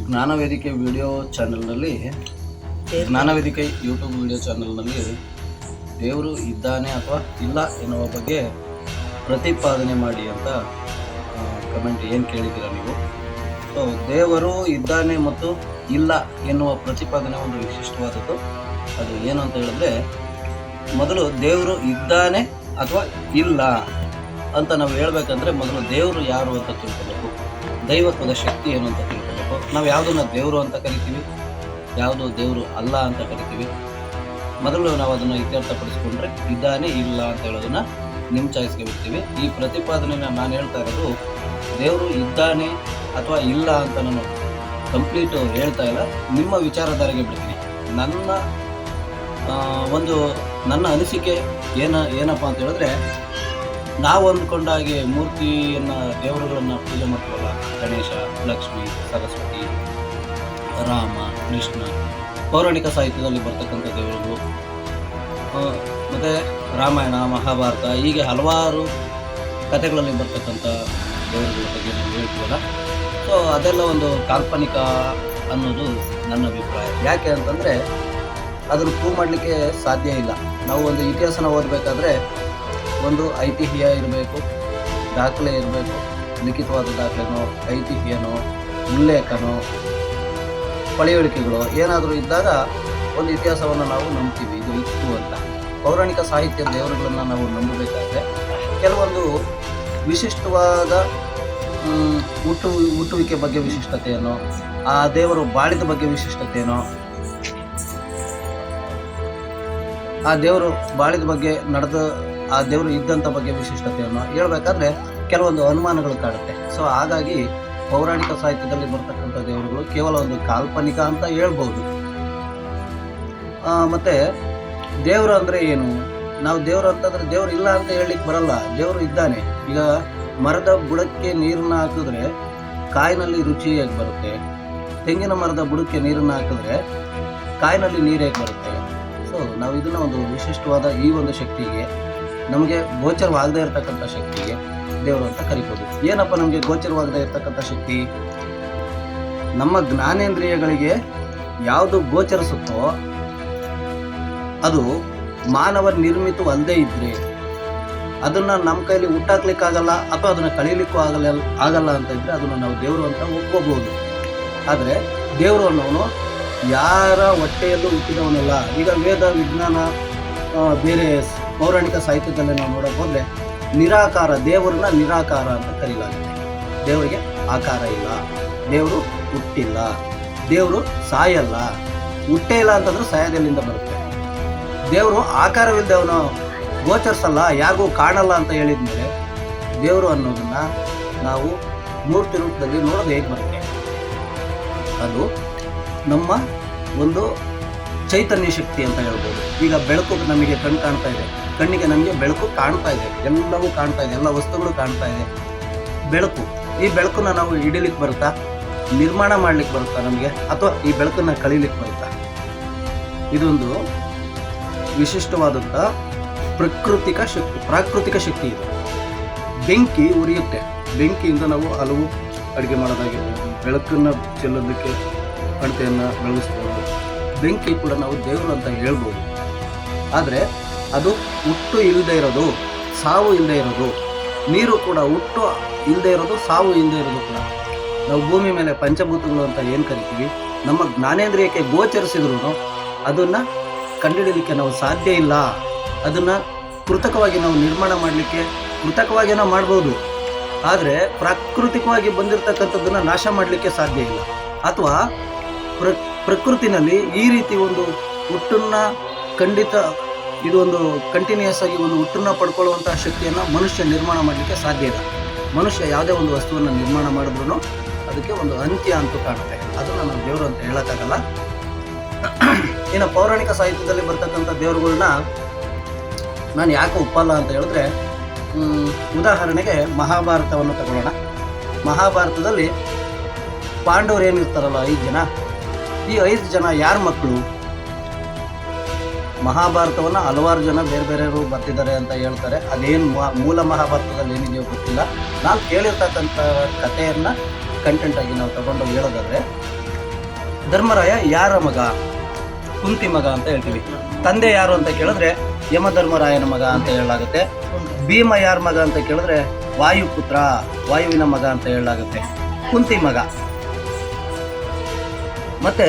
ಜ್ಞಾನವೇದಿಕೆ video ಚಾನಲ್ನಲ್ಲಿ ಜ್ಞಾನವೇದಿಕೆ YouTube video ಚಾನಲ್ನಲ್ಲಿ ದೇವರು ಇದ್ದಾನೆ ಅಥವಾ ಇಲ್ಲ ಎನ್ನುವ ಬಗ್ಗೆ ಪ್ರತಿಪಾದನೆ ಮಾಡಿ ಅಂತ ಕಮೆಂಟ್ ಏನು ಕೇಳಿದ್ದೀರಾ ನೀವು. ಸೊ ದೇವರು ಇದ್ದಾನೆ ಮತ್ತು ಇಲ್ಲ ಎನ್ನುವ ಪ್ರತಿಪಾದನೆ ಒಂದು ವಿಶಿಷ್ಟವಾದದ್ದು. ಅದು ಏನು ಅಂತ ಹೇಳಿದ್ರೆ, ಮೊದಲು ದೇವರು ಇದ್ದಾನೆ ಅಥವಾ ಇಲ್ಲ ಅಂತ ನಾವು ಹೇಳ್ಬೇಕಂದ್ರೆ ಮೊದಲು ದೇವರು ಯಾರು ಅಂತ ತಿಳ್ಕೋಬೇಕು, ದೈವತ್ವದ ಶಕ್ತಿ ಏನು ಅಂತ ತಿಳ್ಕೋಬೇಕು. ನಾವು ಯಾವುದನ್ನು ದೇವರು ಅಂತ ಕರಿತೀವಿ, ಯಾವುದು ದೇವರು ಅಲ್ಲ ಅಂತ ಕರಿತೀವಿ. ಮೊದಲು ನಾವು ಅದನ್ನು ಇತ್ಯರ್ಥಪಡಿಸ್ಕೊಂಡ್ರೆ ಇದ್ದಾನೆ ಇಲ್ಲ ಅಂತ ಹೇಳೋದನ್ನು ನಿಮ್ಮ ಚಾಯ್ಸ್ಗೆ ಬಿಡ್ತೀವಿ. ಈ ಪ್ರತಿಪಾದನೆನ ನಾನು ಹೇಳ್ತಾ ಇರೋದು ದೇವರು ಇದ್ದಾನೆ ಅಥವಾ ಇಲ್ಲ ಅಂತ ನಾನು ಕಂಪ್ಲೀಟು ಹೇಳ್ತಾ ಇಲ್ಲ, ನಿಮ್ಮ ವಿಚಾರಧಾರೆಗೆ ಬಿಡ್ತೀನಿ. ನನ್ನ ಅನಿಸಿಕೆ ಏನಪ್ಪ ಅಂತ ಹೇಳಿದ್ರೆ, ನಾವು ಅಂದ್ಕೊಂಡಾಗೆ ಮೂರ್ತಿಯನ್ನು ದೇವರುಗಳನ್ನು ಪೂಜೆ ಮಾಡ್ತೀವಲ್ಲ, ಗಣೇಶ, ಲಕ್ಷ್ಮಿ, ಸರಸ್ವತಿ, ರಾಮ, ಕೃಷ್ಣ, ಪೌರಾಣಿಕ ಸಾಹಿತ್ಯದಲ್ಲಿ ಬರ್ತಕ್ಕಂಥ ದೇವರುಗಳು, ಮತ್ತು ರಾಮಾಯಣ, ಮಹಾಭಾರತ, ಹೀಗೆ ಹಲವಾರು ಕಥೆಗಳಲ್ಲಿ ಬರ್ತಕ್ಕಂಥ ದೇವರುಗಳ ಬಗ್ಗೆ ನಾವು ಹೇಳ್ತೀವಲ್ಲ. ಸೊ ಅದೆಲ್ಲ ಒಂದು ಕಾಲ್ಪನಿಕ ಅನ್ನೋದು ನನ್ನ ಅಭಿಪ್ರಾಯ. ಯಾಕೆ ಅಂತಂದರೆ ಅದನ್ನು ಪ್ರೂವ್ ಮಾಡಲಿಕ್ಕೆ ಸಾಧ್ಯ ಇಲ್ಲ. ನಾವು ಒಂದು ಇತಿಹಾಸನ ಓದಬೇಕಾದ್ರೆ ಒಂದು ಐತಿಹ್ಯ ಇರಬೇಕು, ದಾಖಲೆ ಇರಬೇಕು, ಲಿಖಿತವಾದ ದಾಖಲೆನೋ, ಐತಿಹ್ಯನೋ, ಉಲ್ಲೇಖನೋ, ಪಳೆಯುಳಿಕೆಗಳು ಏನಾದರೂ ಇದ್ದಾಗ ಒಂದು ಇತಿಹಾಸವನ್ನು ನಾವು ನಂಬ್ತೀವಿ, ಇದು ಇತ್ತು ಅಂತ. ಪೌರಾಣಿಕ ಸಾಹಿತ್ಯ ದೇವರುಗಳನ್ನು ನಾವು ನಂಬಬೇಕಾದ್ರೆ ಕೆಲವೊಂದು ವಿಶಿಷ್ಟವಾದ ಹುಟ್ಟುವಿಕೆ ಬಗ್ಗೆ ವಿಶಿಷ್ಟತೆಯನ್ನು, ಆ ದೇವರು ಬಾಳಿದ ಬಗ್ಗೆ ವಿಶಿಷ್ಟತೆಯನ್ನು, ಆ ದೇವರು ಬಾಳಿದ ಬಗ್ಗೆ ಆ ದೇವರು ಇದ್ದಂಥ ಬಗ್ಗೆ ವಿಶಿಷ್ಟತೆಯನ್ನು ಹೇಳ್ಬೇಕಾದ್ರೆ ಕೆಲವೊಂದು ಅನುಮಾನಗಳು ಕಾಡುತ್ತೆ. ಸೊ ಹಾಗಾಗಿ ಪೌರಾಣಿಕ ಸಾಹಿತ್ಯದಲ್ಲಿ ಬರ್ತಕ್ಕಂಥ ದೇವರುಗಳು ಕೇವಲ ಒಂದು ಕಾಲ್ಪನಿಕ ಅಂತ ಹೇಳ್ಬೋದು. ಮತ್ತು ದೇವರು ಅಂದರೆ ಏನು? ನಾವು ದೇವರು ಅಂತಂದರೆ ದೇವರು ಇಲ್ಲ ಅಂತ ಹೇಳಲಿಕ್ಕೆ ಬರಲ್ಲ, ದೇವರು ಇದ್ದಾನೆ. ಈಗ ಮರದ ಬುಡಕ್ಕೆ ನೀರನ್ನು ಹಾಕಿದ್ರೆ ಕಾಯಿನಲ್ಲಿ ರುಚಿ ಹೇಗೆ ಬರುತ್ತೆ? ತೆಂಗಿನ ಮರದ ಬುಡಕ್ಕೆ ನೀರನ್ನು ಹಾಕಿದ್ರೆ ಕಾಯಿನಲ್ಲಿ ನೀರು ಹೇಗೆ ಬರುತ್ತೆ? ಸೊ ನಾವು ಇದನ್ನು ಒಂದು ವಿಶಿಷ್ಟವಾದ ಈ ಒಂದು ಶಕ್ತಿಗೆ, ನಮಗೆ ಗೋಚರವಾಗದೇ ಇರತಕ್ಕಂಥ ಶಕ್ತಿಗೆ ದೇವರು ಅಂತ ಕರಿಬೋದು. ಏನಪ್ಪ ನಮಗೆ ಗೋಚರವಾಗದೇ ಇರತಕ್ಕಂಥ ಶಕ್ತಿ? ನಮ್ಮ ಜ್ಞಾನೇಂದ್ರಿಯಗಳಿಗೆ ಯಾವುದು ಗೋಚರಿಸುತ್ತೋ ಅದು ಮಾನವ ನಿರ್ಮಿತವಲ್ಲದೇ ಇದ್ದರೆ, ಅದನ್ನು ನಮ್ಮ ಕೈಲಿ ಹುಟ್ಟಾಕ್ಲಿಕ್ಕಾಗಲ್ಲ ಅಥವಾ ಅದನ್ನು ಕಳೀಲಿಕ್ಕೂ ಆಗಲ್ಲ ಅಂತ ಇದ್ದರೆ ಅದನ್ನು ನಾವು ದೇವರು ಅಂತ ಒಪ್ಕೋಬೋದು. ಆದರೆ ದೇವರು ಅನ್ನೋನು ಯಾರ ಹೊಟ್ಟೆಯಲ್ಲೂ ಹುಟ್ಟಿದವನಲ್ಲ. ಈಗ ವೇದ, ವಿಜ್ಞಾನ, ಬೇರೆ ಪೌರಾಣಿಕ ಸಾಹಿತ್ಯದಲ್ಲಿ ನಾವು ನೋಡೋಕೆ ಹೋದರೆ ನಿರಾಕಾರ, ದೇವರನ್ನ ನಿರಾಕಾರ ಅಂತ ಕರೀಲಾಗಿದೆ. ದೇವರಿಗೆ ಆಕಾರ ಇಲ್ಲ, ದೇವರು ಹುಟ್ಟಿಲ್ಲ, ದೇವರು ಸಾಯಲ್ಲ. ಹುಟ್ಟೇ ಇಲ್ಲ ಅಂತಂದ್ರೆ ಸಾಯೋದೆಲ್ಲಿಂದ ಬರುತ್ತೆ? ದೇವರು ಆಕಾರವಿಲ್ಲದೆ ಅವನು ಗೋಚರಿಸಲ್ಲ, ಯಾರಿಗೂ ಕಾಣಲ್ಲ ಅಂತ ಹೇಳಿದ್ಮೇಲೆ ದೇವರು ಅನ್ನೋದನ್ನು ನಾವು ಮೂರ್ತಿ ರೂಪದಲ್ಲಿ ನೋಡೋದು ಹೇಗೆ ಬರುತ್ತೆ? ಅದು ನಮ್ಮ ಒಂದು ಚೈತನ್ಯ ಶಕ್ತಿ ಅಂತ ಹೇಳ್ಬೋದು. ಈಗ ಬೆಳಕು ನಮಗೆ ಕಣ್ಣು ಕಾಣ್ತಾ ಇದೆ, ಕಣ್ಣಿಗೆ ನಮಗೆ ಬೆಳಕು ಕಾಣ್ತಾ ಇದೆ, ಎಲ್ಲವೂ ಕಾಣ್ತಾ ಇದೆ, ಎಲ್ಲ ವಸ್ತುಗಳು ಕಾಣ್ತಾ ಇದೆ. ಬೆಳಕು, ಈ ಬೆಳಕನ್ನು ನಾವು ಹಿಡಿಲಿಕ್ಕೆ ಬರುತ್ತಾ? ನಿರ್ಮಾಣ ಮಾಡಲಿಕ್ಕೆ ಬರುತ್ತಾ ನಮಗೆ? ಅಥವಾ ಈ ಬೆಳಕನ್ನು ಕಳೀಲಿಕ್ಕೆ ಬರುತ್ತಾ? ಇದೊಂದು ವಿಶಿಷ್ಟವಾದಂಥ ಪ್ರಾಕೃತಿಕ ಶಕ್ತಿ ಇದೆ. ಬೆಂಕಿ ಉರಿಯುತ್ತೆ, ಬೆಂಕಿಯಿಂದ ನಾವು ಹಲವು ಅಡುಗೆ ಮಾಡೋದಾಗಿರ್ಬೋದು, ಬೆಳಕನ್ನು ಚೆಲ್ಲೋದಕ್ಕೆ ಅಣತೆಯನ್ನು ಬೆಳಗಿಸ್ಬೋದು. ಬೆಂಕಿ ಕೂಡ ನಾವು ದೇವರು ಅಂತ ಹೇಳ್ಬೋದು. ಆದರೆ ಅದು ಹುಟ್ಟು ಇಲ್ಲದೆ ಇರೋದು, ಸಾವು ಇಲ್ಲದೆ ಇರೋದು. ನೀರು ಕೂಡ ಹುಟ್ಟು ಇಲ್ಲದೆ ಇರೋದು, ಸಾವು ಇಲ್ಲದೆ ಇರೋದು ಕೂಡ. ನಾವು ಭೂಮಿ ಮೇಲೆ ಪಂಚಭೂತಗಳು ಅಂತ ಏನು ಕರಿತೀವಿ, ನಮ್ಮ ಜ್ಞಾನೇಂದ್ರಿಯಕ್ಕೆ ಗೋಚರಿಸಿದ್ರು ಅದನ್ನು ಕಂಡುಹಿಡಲಿಕ್ಕೆ ನಾವು ಸಾಧ್ಯ ಇಲ್ಲ. ಅದನ್ನು ಕೃತಕವಾಗಿ ನಾವು ನಿರ್ಮಾಣ ಮಾಡಲಿಕ್ಕೆ ಕೃತಕವಾಗಿ ನಾವು ಮಾಡ್ಬೋದು, ಆದರೆ ಪ್ರಾಕೃತಿಕವಾಗಿ ಬಂದಿರತಕ್ಕಂಥದ್ದನ್ನು ನಾಶ ಮಾಡಲಿಕ್ಕೆ ಸಾಧ್ಯ ಇಲ್ಲ. ಅಥವಾ ಪ್ರಕೃತಿನಲ್ಲಿ ಈ ರೀತಿ ಒಂದು ಹುಟ್ಟನ್ನು ಖಂಡಿತ ಇದು ಒಂದು ಕಂಟಿನ್ಯೂಯಸ್ ಆಗಿ ಒಂದು ಹುಟ್ಟನ್ನು ಪಡ್ಕೊಳ್ಳುವಂಥ ಶಕ್ತಿಯನ್ನು ಮನುಷ್ಯ ನಿರ್ಮಾಣ ಮಾಡಲಿಕ್ಕೆ ಸಾಧ್ಯ ಇಲ್ಲ. ಮನುಷ್ಯ ಯಾವುದೇ ಒಂದು ವಸ್ತುವನ್ನು ನಿರ್ಮಾಣ ಮಾಡಿದ್ರೂ ಅದಕ್ಕೆ ಒಂದು ಅಂತ್ಯ ಅಂತೂ ಕಾಣುತ್ತೆ. ಅದನ್ನು ನಾವು ದೇವರು ಅಂತ ಹೇಳೋಕ್ಕಾಗಲ್ಲ. ಇನ್ನು ಪೌರಾಣಿಕ ಸಾಹಿತ್ಯದಲ್ಲಿ ಬರ್ತಕ್ಕಂಥ ದೇವರುಗಳನ್ನ ನಾನು ಯಾಕೆ ಒಪ್ಪಲ್ಲ ಅಂತ ಹೇಳಿದ್ರೆ, ಉದಾಹರಣೆಗೆ ಮಹಾಭಾರತವನ್ನು ತಗೊಳ್ಳೋಣ. ಮಹಾಭಾರತದಲ್ಲಿ ಪಾಂಡವರು ಏನಿರ್ತಾರಲ್ಲ 5 ಜನ, ಈ 5 ಜನ ಯಾರ ಮಕ್ಕಳು? ಮಹಾಭಾರತವನ್ನು ಹಲವಾರು ಜನ ಬೇರೆ ಬೇರೆಯವರು ಬರ್ತಿದ್ದಾರೆ ಅಂತ ಹೇಳ್ತಾರೆ. ಅದೇನು ಮೂಲ ಮಹಾಭಾರತದಲ್ಲಿ ಏನಿದೆಯೋ ಗೊತ್ತಿಲ್ಲ. ನಾನು ಕೇಳಿರ್ತಕ್ಕಂಥ ಕಥೆಯನ್ನು ಕಂಟೆಂಟಾಗಿ ನಾವು ತಗೊಂಡು ಹೇಳೋದಾದರೆ, ಧರ್ಮರಾಯ ಯಾರ ಮಗ? ಕುಂತಿ ಮಗ ಅಂತ ಹೇಳ್ತೀವಿ. ತಂದೆ ಯಾರು ಅಂತ ಕೇಳಿದ್ರೆ ಯಮಧರ್ಮರಾಯನ ಮಗ ಅಂತ ಹೇಳಲಾಗುತ್ತೆ. ಭೀಮ ಯಾರ ಮಗ ಅಂತ ಕೇಳಿದ್ರೆ ವಾಯುಪುತ್ರ, ವಾಯುವಿನ ಮಗ ಅಂತ ಹೇಳಲಾಗುತ್ತೆ, ಕುಂತಿ ಮಗ. ಮತ್ತೆ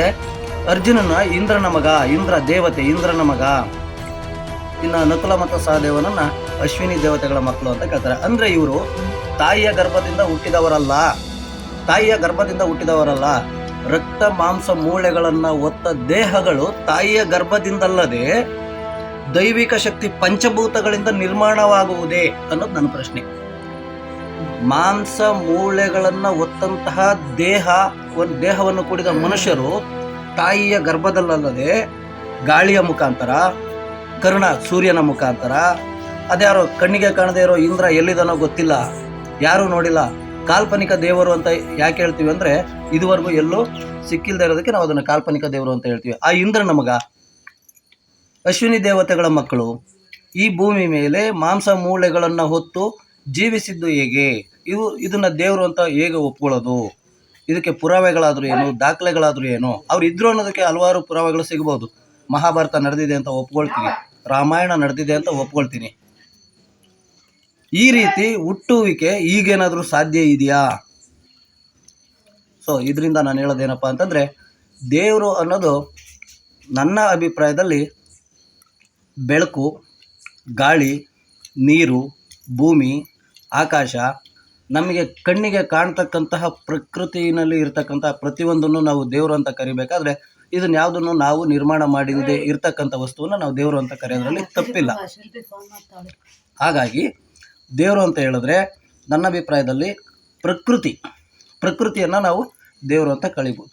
ಅರ್ಜುನನ ಇಂದ್ರನ ಮಗ, ಇಂದ್ರ ದೇವತೆ, ಇಂದ್ರನ ಮಗ. ಇನ್ನು ನಕುಲ ಮತ್ತು ಸಹದೇವನನ್ನ ಅಶ್ವಿನಿ ದೇವತೆಗಳ ಮಕ್ಕಳು ಅಂತ ಕೇಳ್ತಾರೆ. ಅಂದ್ರೆ ಇವರು ತಾಯಿಯ ಗರ್ಭದಿಂದ ಹುಟ್ಟಿದವರಲ್ಲ, ತಾಯಿಯ ಗರ್ಭದಿಂದ ಹುಟ್ಟಿದವರಲ್ಲ. ರಕ್ತ ಮಾಂಸ ಮೂಳೆಗಳನ್ನ ಹೊತ್ತ ದೇಹಗಳು ತಾಯಿಯ ಗರ್ಭದಿಂದಲ್ಲದೆ ದೈವಿಕ ಶಕ್ತಿ ಪಂಚಭೂತಗಳಿಂದ ನಿರ್ಮಾಣವಾಗುವುದೇ ಅನ್ನೋದು ನನ್ನ ಪ್ರಶ್ನೆ. ಮಾಂಸ ಮೂಳೆಗಳನ್ನ ಹೊತ್ತಂತಹ ಒಂದು ದೇಹವನ್ನು ಕೂಡಿದ ಮನುಷ್ಯರು ತಾಯಿಯ ಗರ್ಭದಲ್ಲದೆ ಗಾಳಿಯ ಮುಖಾಂತರ, ಕರ್ಣ ಸೂರ್ಯನ ಮುಖಾಂತರ, ಅದ್ಯಾರೋ ಕಣ್ಣಿಗೆ ಕಾಣದೇ ಇರೋ ಇಂದ್ರ ಎಲ್ಲಿದನೋ ಗೊತ್ತಿಲ್ಲ, ಯಾರೂ ನೋಡಿಲ್ಲ, ಕಾಲ್ಪನಿಕ ದೇವರು ಅಂತ ಯಾಕೆ ಹೇಳ್ತೀವಿ ಅಂದರೆ ಇದುವರೆಗೂ ಎಲ್ಲೂ ಸಿಕ್ಕಿಲ್ಲದೆ ಇರೋದಕ್ಕೆ ನಾವು ಅದನ್ನು ಕಾಲ್ಪನಿಕ ದೇವರು ಅಂತ ಹೇಳ್ತೀವಿ. ಆ ಇಂದ್ರನ ಮಗ, ಅಶ್ವಿನಿ ದೇವತೆಗಳ ಮಕ್ಕಳು ಈ ಭೂಮಿ ಮೇಲೆ ಮಾಂಸ ಮೂಳೆಗಳನ್ನು ಹೊತ್ತು ಜೀವಿಸಿದ್ದು ಹೇಗೆ? ಇದನ್ನ ದೇವರು ಅಂತ ಹೇಗೆ ಒಪ್ಕೊಳ್ಳೋದು? ಇದಕ್ಕೆ ಪುರಾವೆಗಳಾದರೂ ಏನು, ದಾಖಲೆಗಳಾದರೂ ಏನು? ಅವ್ರು ಇದ್ರು ಅನ್ನೋದಕ್ಕೆ ಹಲವಾರು ಪುರಾವೆಗಳು ಸಿಗ್ಬೋದು. ಮಹಾಭಾರತ ನಡೆದಿದೆ ಅಂತ ಒಪ್ಕೊಳ್ತೀನಿ, ರಾಮಾಯಣ ನಡೆದಿದೆ ಅಂತ ಒಪ್ಕೊಳ್ತೀನಿ. ಈ ರೀತಿ ಹುಟ್ಟುವಿಕೆ ಈಗೇನಾದರೂ ಸಾಧ್ಯ ಇದೆಯಾ? ಸೊ ಇದರಿಂದ ನಾನು ಹೇಳೋದೇನಪ್ಪ ಅಂತಂದರೆ, ದೇವರು ಅನ್ನೋದು ನನ್ನ ಅಭಿಪ್ರಾಯದಲ್ಲಿ ಬೆಳಕು, ಗಾಳಿ, ನೀರು, ಭೂಮಿ, ಆಕಾಶ, ನಮಗೆ ಕಣ್ಣಿಗೆ ಕಾಣ್ತಕ್ಕಂತಹ ಪ್ರಕೃತಿಯಲ್ಲಿ ಇರ್ತಕ್ಕಂತಹ ಪ್ರತಿಯೊಂದನ್ನು ನಾವು ದೇವರು ಅಂತ ಕರಿಬೇಕಾದ್ರೆ ಇದನ್ನ ಯಾವುದನ್ನು ನಾವು ನಿರ್ಮಾಣ ಮಾಡಿದೆ ಇರ್ತಕ್ಕಂಥ ವಸ್ತುವನ್ನು ನಾವು ದೇವರು ಅಂತ ಕರೆಯೋದ್ರಲ್ಲಿ ತಪ್ಪಿಲ್ಲ. ಹಾಗಾಗಿ ದೇವರು ಅಂತ ಹೇಳಿದ್ರೆ ನನ್ನ ಅಭಿಪ್ರಾಯದಲ್ಲಿ ಪ್ರಕೃತಿಯನ್ನು ನಾವು ದೇವರು ಅಂತ ಕರಿಬೋದು.